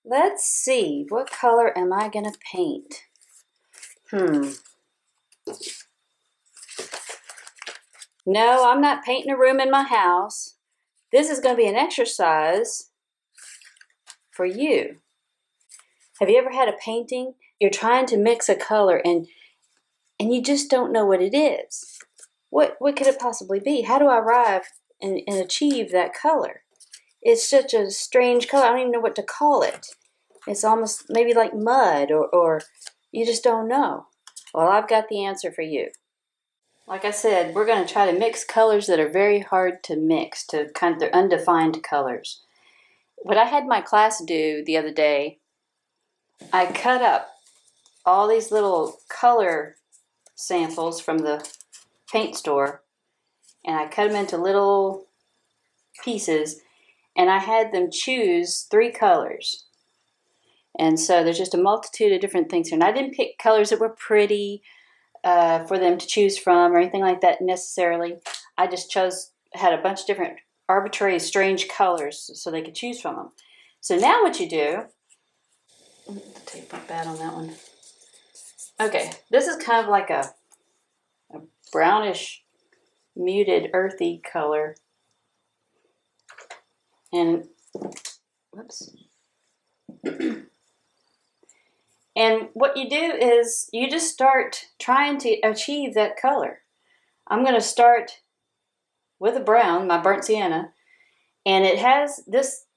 Let's see, what color am I gonna paint? No, I'm not painting a room in my house. This is gonna be an exercise for you. Have you ever had a painting? You're trying to mix a color and you just don't know what it is. What could it possibly be? How do I arrive and achieve that color? It's such a strange color. I don't even know what to call it. It's almost maybe like mud or you just don't know. Well, I've got the answer for you. Like I said, we're going to try to mix colors that are very hard to mix, to kind of, they're undefined colors. What I had my class do the other day, I cut up all these little color samples from the paint store, and I cut them into little pieces, and I had them choose 3 colors. And so there's just a multitude of different things here. And I didn't pick colors that were pretty for them to choose from or anything like that necessarily. I just had a bunch of different arbitrary, strange colors so they could choose from them. So now what you do, the tape went bad on that one. Okay, this is kind of like a brownish, muted, earthy color. And, whoops. And what you do is you just start trying to achieve that color. I'm going to start with a brown, my burnt sienna, and it has, this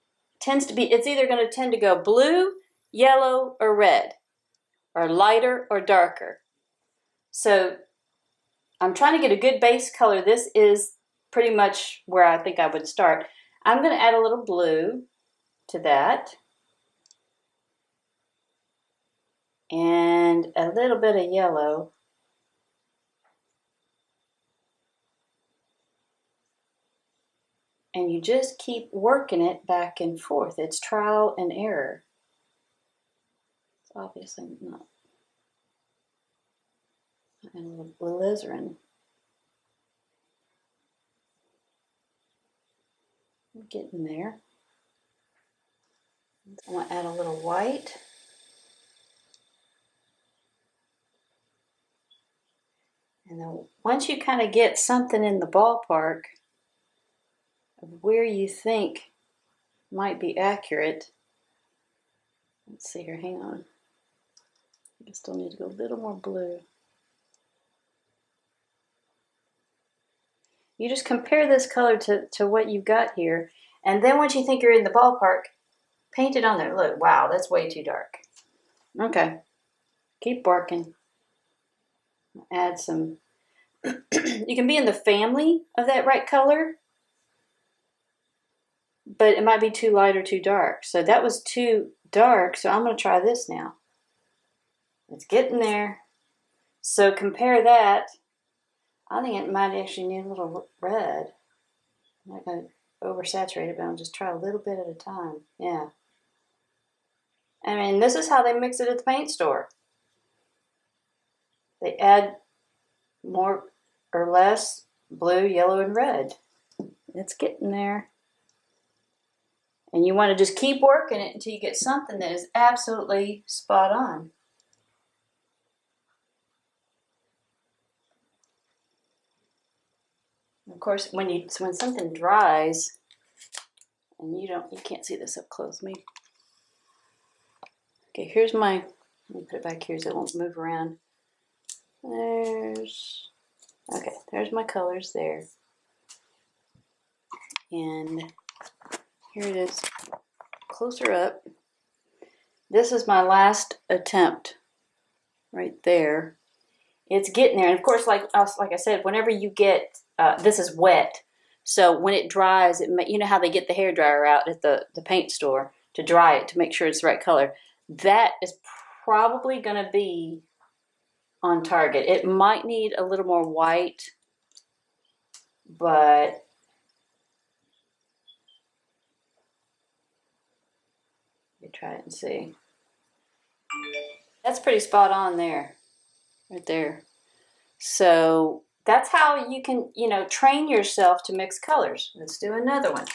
tends to be, it's either going to tend to go blue, yellow, or red, or lighter or darker. So I'm trying to get a good base color. This is pretty much where I think I would start. I'm going to add a little blue to that. And a little bit of yellow. And you just keep working it back and forth. It's trial and error. It's obviously not. And a little alizarin. I'm getting there. I want to add a little white. And then once you kind of get something in the ballpark of where you think might be accurate, let's see here, hang on. I still need to go a little more blue. You just compare this color to what you've got here, and then once you think you're in the ballpark, paint it on there. Look, wow, that's way too dark. Okay, keep working. Add some, you can be in the family of that right color, but it might be too light or too dark. So that was too dark, so I'm going to try this now. It's getting there. So compare that. I think it might actually need a little red. I'm not going to oversaturate it, but I'll just try a little bit at a time. Yeah. I mean, this is how they mix it at the paint store. They add more or less blue, yellow, and red. It's getting there. And you want to just keep working it until you get something that is absolutely spot on. Of course, when something dries, and you can't see this up close. Okay, here's let me put it back here so it won't move around. There's my colors there. And here it is, closer up. This is my last attempt right there. It's getting there. And of course, like I said, whenever you get, this is wet. So when it dries, you know how they get the hairdryer out at the paint store to dry it to make sure it's the right color. That is probably going to be on target. It might need a little more white, but you try it and see. That's pretty spot on there, right there. So that's how you can, train yourself to mix colors. Let's do another one.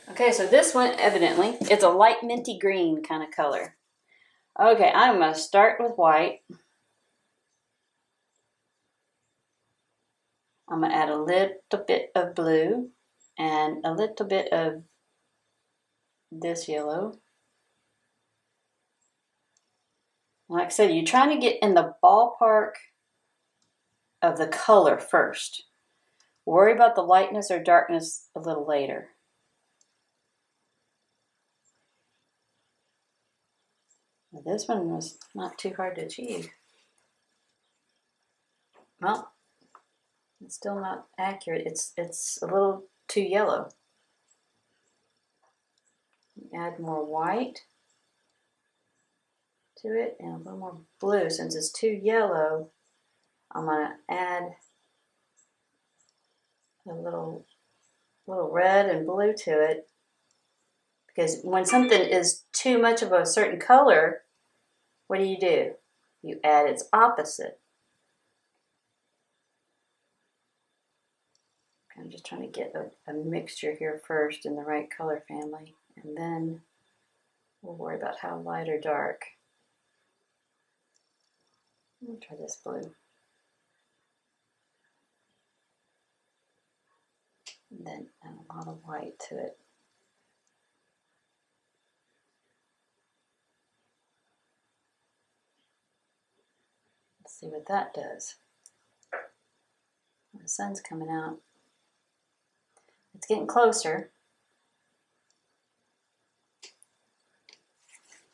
Okay, so this one, evidently, it's a light minty green kind of color. Okay, I'm going to start with white. I'm going to add a little bit of blue and a little bit of this yellow. Like I said, you're trying to get in the ballpark of the color first. Worry about the lightness or darkness a little later. This one was not too hard to achieve. Well, it's still not accurate. It's a little too yellow. Add more white to it and a little more blue. Since it's too yellow, I'm going to add a little red and blue to it. Because when something is too much of a certain color, what do? You add its opposite. I'm just trying to get a mixture here first in the right color family, and then we'll worry about how light or dark. I'll try this blue. And then add a lot of white to it. Let's see what that does. The sun's coming out. It's getting closer.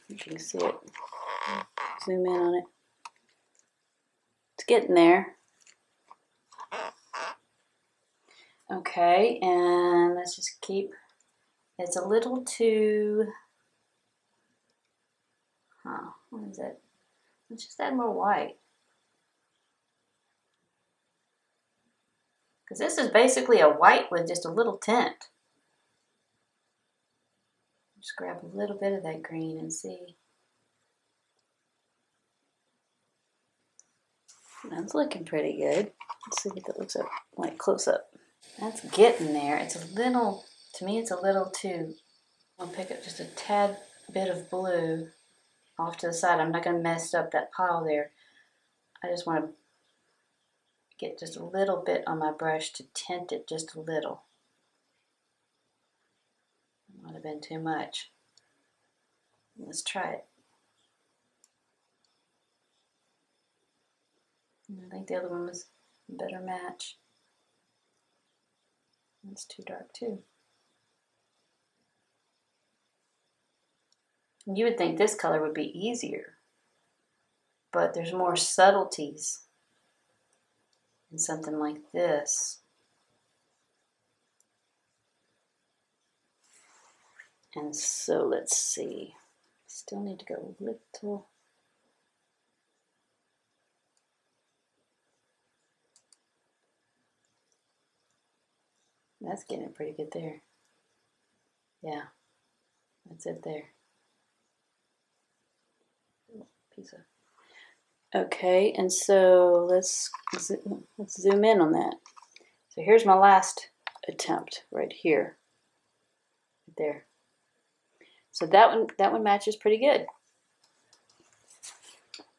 You can see it. Zoom in on it. It's getting there. Okay, and let's just keep, it's a little too, what is it? Let's just add more white. Because this is basically a white with just a little tint. Just grab a little bit of that green and see. That's looking pretty good. Let's see what that looks like close up. That's getting there. It's a little, to me it's a little too, I'll pick up just a tad bit of blue off to the side. I'm not going to mess up that pile there. I just want to get just a little bit on my brush to tint it just a little. Might have been too much. Let's try it. I think the other one was a better match. It's too dark too. You would think this color would be easier, but there's more subtleties in something like this. And so let's see. Still need to go a little. That's getting it pretty good there. Yeah, that's it there. Piece of. Okay, and so let's zoom in on that. So here's my last attempt right here. Right there. So that one matches pretty good.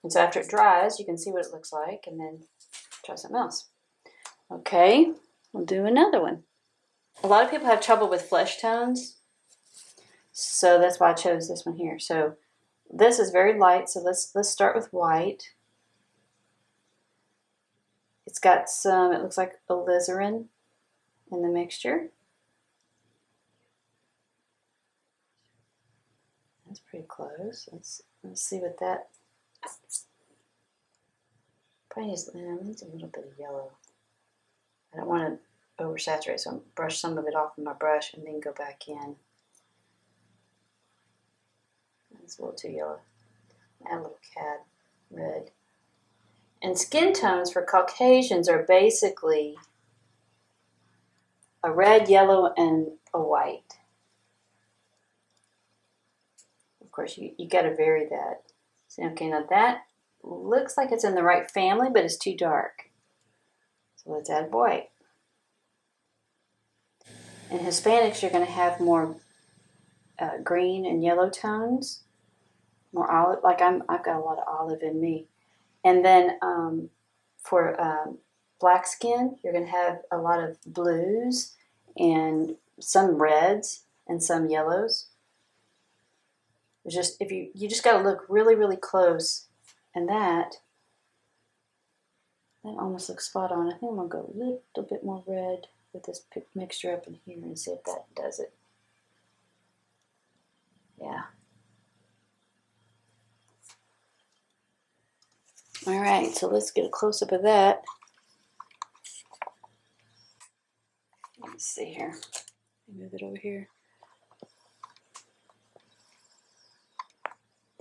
And so after it dries, you can see what it looks like, and then try something else. Okay, we'll do another one. A lot of people have trouble with flesh tones, so that's why I chose this one here. So this is very light, so let's start with white. It's got some, it looks like alizarin in the mixture. That's pretty close. Let's see what that, probably needs a little bit of yellow. I don't want to oversaturate, so I'll brush some of it off with my brush and then go back in. It's a little too yellow. Add a little cad red. And skin tones for Caucasians are basically a red, yellow, and a white. Of course, you got to vary that. So, okay, now that looks like it's in the right family, but it's too dark. So let's add white. In Hispanics, you're going to have more green and yellow tones, more olive. Like I've got a lot of olive in me. And then for black skin, you're going to have a lot of blues and some reds and some yellows. It's just if you just got to look really, really close, and that almost looks spot on. I think I'm going to go a little bit more red with this mixture up in here and see if that does it. Yeah. All right, so let's get a close-up of that. Let's see here. Move it over here.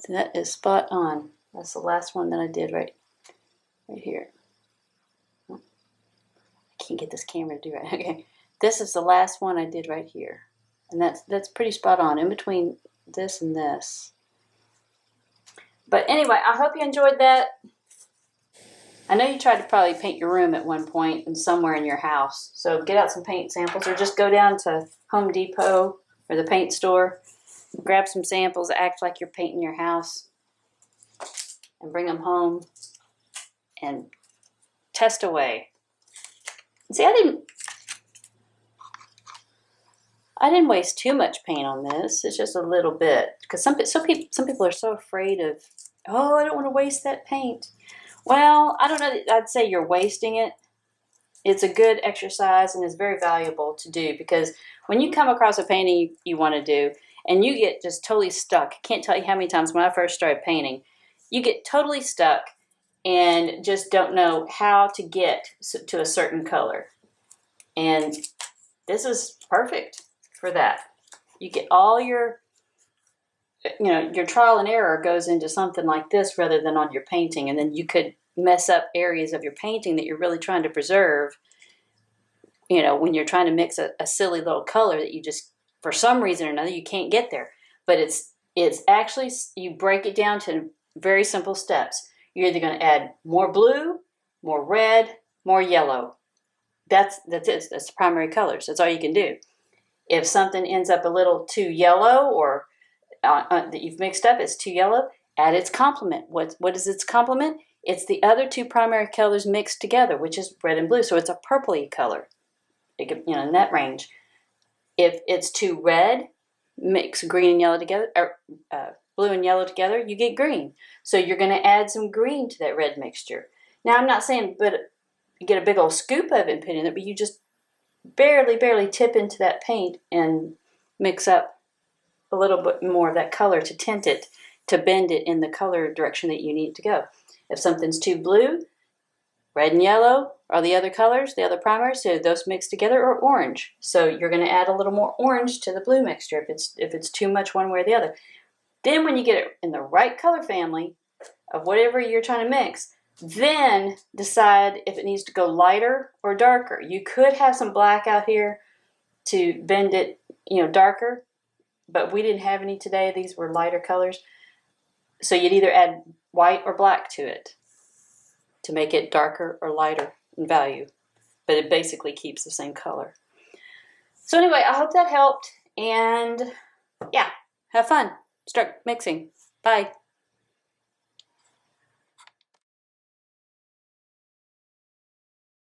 So that is spot on. That's the last one that I did right here. I can't get this camera to do it. Okay, this is the last one I did right here, and that's pretty spot on in between this and this. But anyway, I hope you enjoyed that. I know you tried to probably paint your room at one point and somewhere in your house. So get out some paint samples, or just go down to Home Depot or the paint store, grab some samples, act like you're painting your house, and bring them home and test away. See, I didn't waste too much paint on this. It's just a little bit, because some people are so afraid of, oh, I don't want to waste that paint. Well, I don't know. I'd say you're wasting it. It's a good exercise and it's very valuable to do, because when you come across a painting you want to do and you get just totally stuck, I can't tell you how many times when I first started painting, you get totally stuck and just don't know how to get to a certain color. And this is perfect for that. You get all your trial and error goes into something like this rather than on your painting, and then you could mess up areas of your painting that you're really trying to preserve, when you're trying to mix a silly little color that you just, for some reason or another, you can't get there. But it's actually, you break it down to very simple steps. You're either going to add more blue, more red, more yellow. That's it. That's the primary colors. That's all you can do. If something ends up a little too yellow, or that you've mixed up, it's too yellow, add its complement. What is its complement? It's the other two primary colors mixed together, which is red and blue. So it's a purpley color, in that range. If it's too red, mix green and yellow together, or blue and yellow together, you get green. So you're going to add some green to that red mixture. Now, I'm not saying you get a big old scoop of it and put in it, but you just barely tip into that paint and mix up a little bit more of that color to tint it, to bend it in the color direction that you need it to go. If something's too blue, red and yellow are the other colors, the other primers, so those mix together, or orange. So you're going to add a little more orange to the blue mixture if it's too much one way or the other. Then when you get it in the right color family of whatever you're trying to mix, then decide if it needs to go lighter or darker. You could have some black out here to bend it, darker, but we didn't have any today. These were lighter colors. So you'd either add white or black to it to make it darker or lighter in value, but it basically keeps the same color. So anyway, I hope that helped, and yeah, have fun. Start mixing. Bye.